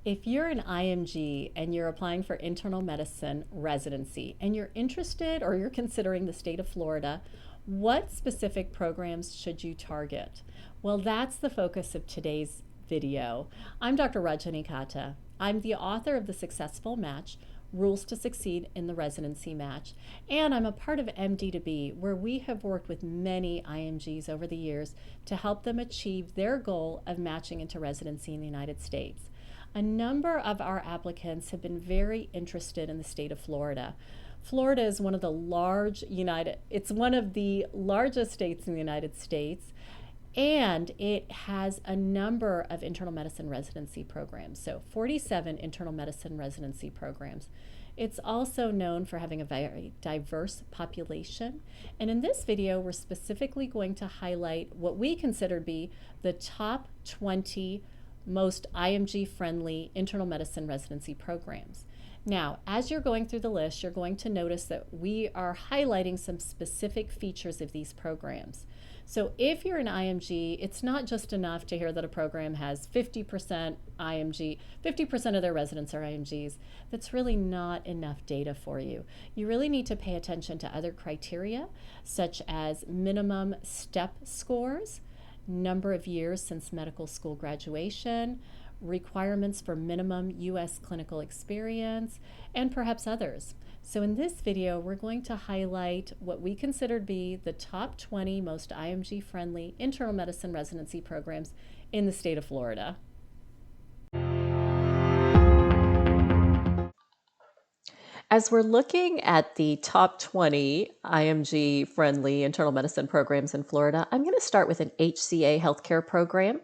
If you're an IMG and you're applying for internal medicine residency and you're interested or you're considering the state of Florida, what specific programs should you target? Well, that's the focus of today's video. I'm Dr. Rajani Katta. I'm the author of The Successful Match, Rules to Succeed in the Residency Match, and I'm a part of MD2B, where we have worked with many IMGs over the years to help them achieve their goal of matching into residency in the United States. A number of our applicants have been very interested in the state of Florida. Florida is one of the largest states in the United States, and it has a number of internal medicine residency programs. So 47 internal medicine residency programs. It's also known for having a very diverse population. And in this video, we're specifically going to highlight what we consider to be the top 20 most IMG-friendly internal medicine residency programs. Now, as you're going through the list, you're going to notice that we are highlighting some specific features of these programs. So if you're an IMG, it's not just enough to hear that a program has 50% IMG, 50% of their residents are IMGs. That's really not enough data for you. You really need to pay attention to other criteria, such as minimum STEP scores, number of years since medical school graduation, requirements for minimum U.S. clinical experience, and perhaps others. So in this video, we're going to highlight what we consider to be the top 20 most IMG-friendly internal medicine residency programs in the state of Florida. As we're looking at the top 20 IMG-friendly internal medicine programs in Florida, I'm going to start with an HCA healthcare program.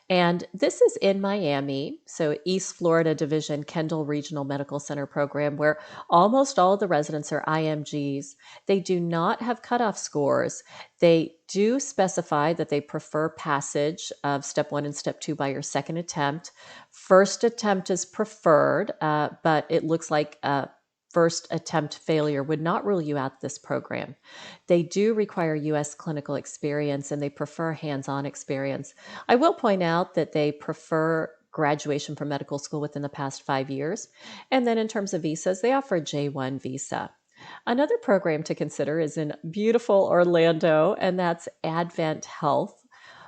And this is in Miami, so East Florida Division Kendall Regional Medical Center program, where almost all of the residents are IMGs. They do not have cutoff scores. They do specify that they prefer passage of Step 1 and Step 2 by your second attempt. First attempt is preferred, but it looks like first attempt failure would not rule you out this program. They do require U.S. clinical experience and they prefer hands-on experience. I will point out that they prefer graduation from medical school within the past 5 years. And then in terms of visas, they offer a J1 visa. Another program to consider is in beautiful Orlando, and that's Advent Health,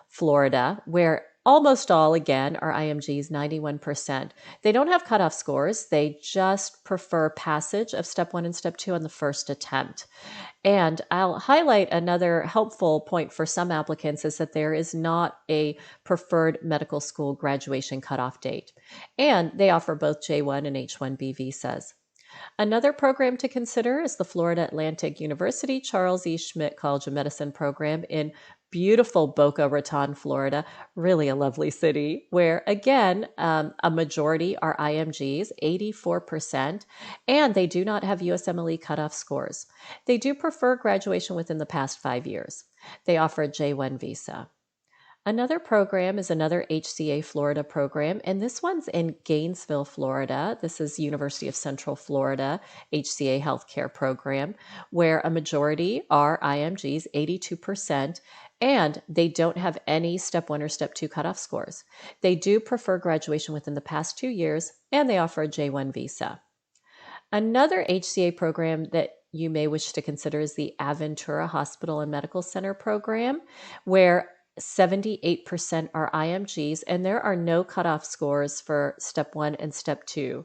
Florida, where almost all, again, are IMGs, 91%. They don't have cutoff scores. They just prefer passage of Step 1 and Step 2 on the first attempt. And I'll highlight another helpful point for some applicants is that there is not a preferred medical school graduation cutoff date. And they offer both J1 and H1B visas. Another program to consider is the Florida Atlantic University Charles E. Schmidt College of Medicine program in beautiful Boca Raton, Florida, really a lovely city, where again, a majority are IMGs, 84%, and they do not have USMLE cutoff scores. They do prefer graduation within the past 5 years. They offer a J1 visa. Another program is another HCA Florida program, and this one's in Gainesville, Florida. This is University of Central Florida HCA Healthcare program, where a majority are IMGs, 82%, and they don't have any Step 1 or Step 2 cutoff scores. They do prefer graduation within the past 2 years, and they offer a J1 visa. Another HCA program that you may wish to consider is the Aventura Hospital and Medical Center program, where 78% are IMGs, and there are no cutoff scores for Step 1 and Step 2.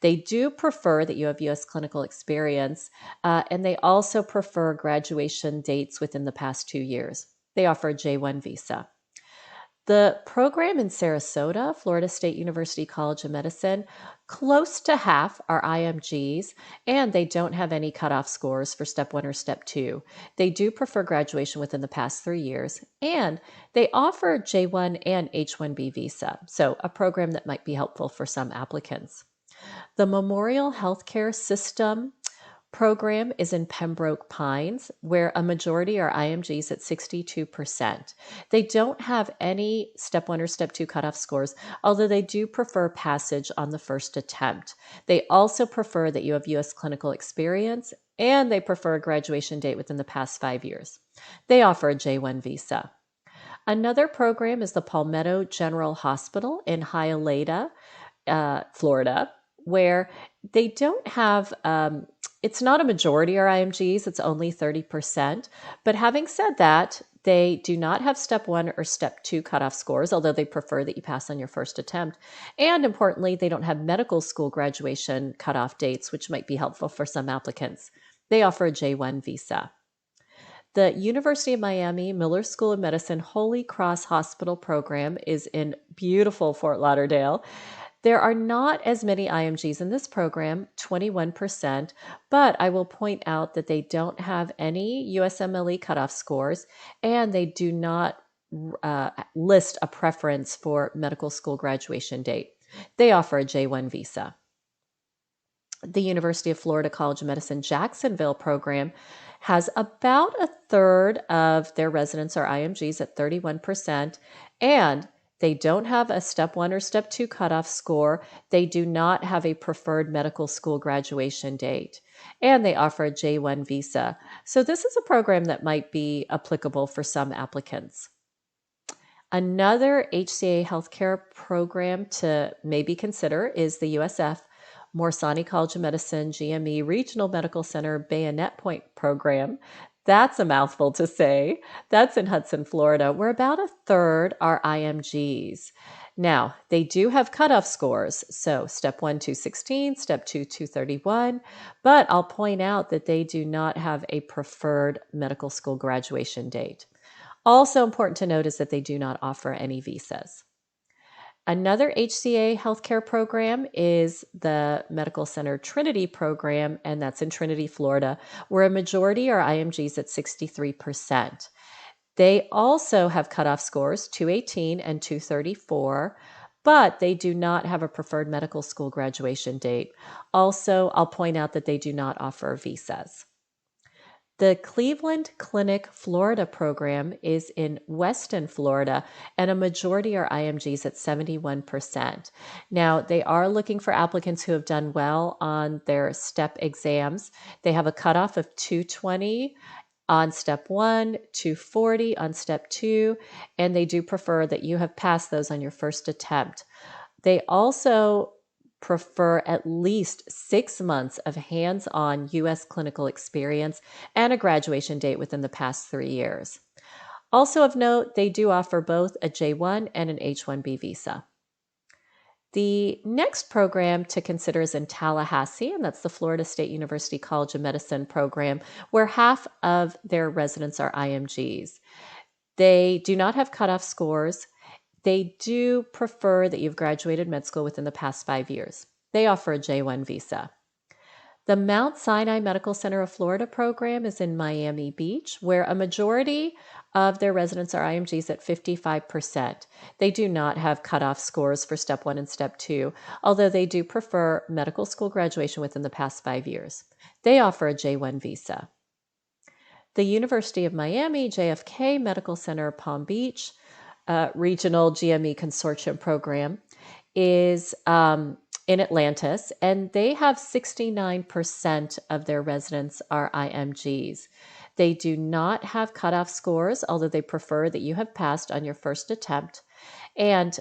They do prefer that you have U.S. clinical experience, and they also prefer graduation dates within the past 2 years. They offer a J1 visa. The program in Sarasota, Florida State University College of Medicine, close to half are IMGs, and they don't have any cutoff scores for Step 1 or Step 2. They do prefer graduation within the past 3 years, and they offer J1 and H1B visa, so a program that might be helpful for some applicants. The Memorial Healthcare System program is in Pembroke Pines, where a majority are IMGs at 62%. They don't have any Step 1 or Step 2 cutoff scores, although they do prefer passage on the first attempt. They also prefer that you have U.S. clinical experience, and they prefer a graduation date within the past 5 years. They offer a J1 visa. Another program is the Palmetto General Hospital in Hialeah, Florida, where they don't have, it's not a majority are IMGs, it's only 30%. But having said that, they do not have step 1 or step 2 cutoff scores, although they prefer that you pass on your first attempt. And importantly, they don't have medical school graduation cutoff dates, which might be helpful for some applicants. They offer a J1 visa. The University of Miami Miller School of Medicine Holy Cross Hospital program is in beautiful Fort Lauderdale. There are not as many IMGs in this program, 21%, but I will point out that they don't have any USMLE cutoff scores, and they do not list a preference for medical school graduation date. They offer a J1 visa. The University of Florida College of Medicine Jacksonville program has about a third of their residents are IMGs at 31%, and they don't have a step 1 or step 2 cutoff score. They do not have a preferred medical school graduation date, and they offer a J1 visa. So this is a program that might be applicable for some applicants. Another HCA healthcare program to maybe consider is the USF Morsani College of Medicine GME Regional Medical Center Bayonet Point program. That's a mouthful to say. That's in Hudson, Florida, where about a third are IMGs. Now, they do have cutoff scores, so step 1, 216, step 2, 231, but I'll point out that they do not have a preferred medical school graduation date. Also important to note is that they do not offer any visas. Another HCA healthcare program is the Medical Center Trinity program, and that's in Trinity, Florida, where a majority are IMGs at 63%. They also have cutoff scores, 218 and 234, but they do not have a preferred medical school graduation date. Also, I'll point out that they do not offer visas. The Cleveland Clinic Florida program is in Weston, Florida, and a majority are IMGs at 71%. Now, they are looking for applicants who have done well on their STEP exams. They have a cutoff of 220 on step 1, 240 on step 2, and they do prefer that you have passed those on your first attempt. They also prefer at least 6 months of hands-on U.S. clinical experience and a graduation date within the past 3 years. Also of note, they do offer both a J1 and an H1B visa. The next program to consider is in Tallahassee, and that's the Florida State University College of Medicine program, where half of their residents are IMGs. They do not have cutoff scores. They do prefer that you've graduated med school within the past 5 years. They offer a J1 visa. The Mount Sinai Medical Center of Florida program is in Miami Beach, where a majority of their residents are IMGs at 55%. They do not have cutoff scores for step 1 and step 2, although they do prefer medical school graduation within the past 5 years. They offer a J1 visa. The University of Miami JFK Medical Center Palm Beach Regional GME Consortium program is in Atlantis, and they have 69% of their residents are IMGs. They do not have cutoff scores, although they prefer that you have passed on your first attempt. And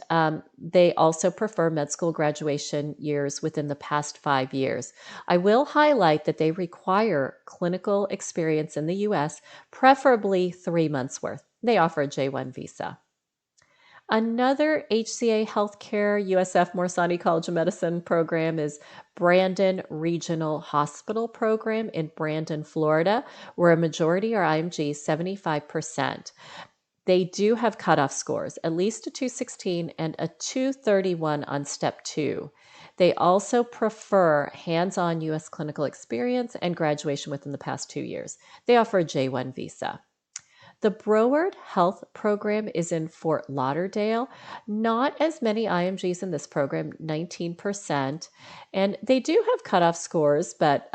they also prefer med school graduation years within the past 5 years. I will highlight that they require clinical experience in the U.S., preferably 3 months worth. They offer a J1 visa. Another HCA Healthcare USF Morsani College of Medicine program is Brandon Regional Hospital program in Brandon, Florida, where a majority are IMGs, 75%. They do have cutoff scores, at least a 216 and a 231 on step 2. They also prefer hands-on U.S. clinical experience and graduation within the past 2 years. They offer a J1 visa. The Broward Health program is in Fort Lauderdale. Not as many IMGs in this program, 19%. And they do have cutoff scores, but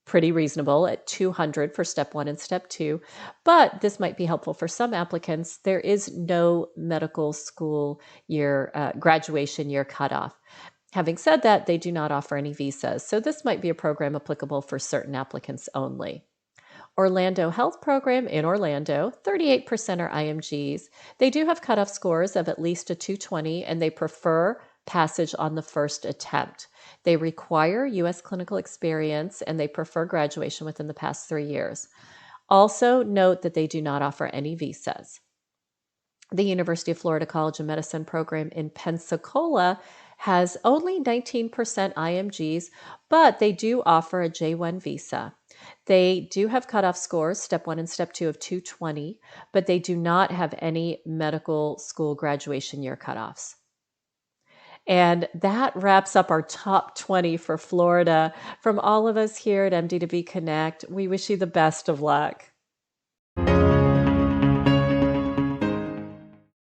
pretty reasonable at 200 for step 1 and step 2. But this might be helpful for some applicants. There is no medical school year, graduation year cutoff. Having said that, they do not offer any visas. So this might be a program applicable for certain applicants only. Orlando Health Program in Orlando, 38% are IMGs. They do have cutoff scores of at least a 220, and they prefer passage on the first attempt. They require U.S. clinical experience and they prefer graduation within the past 3 years. Also, note that they do not offer any visas. The University of Florida College of Medicine program in Pensacola has only 19% IMGs, but they do offer a J1 visa. They do have cutoff scores, step 1 and step 2 of 220, but they do not have any medical school graduation year cutoffs. And that wraps up our top 20 for Florida. From all of us here at MD2B Connect, we wish you the best of luck.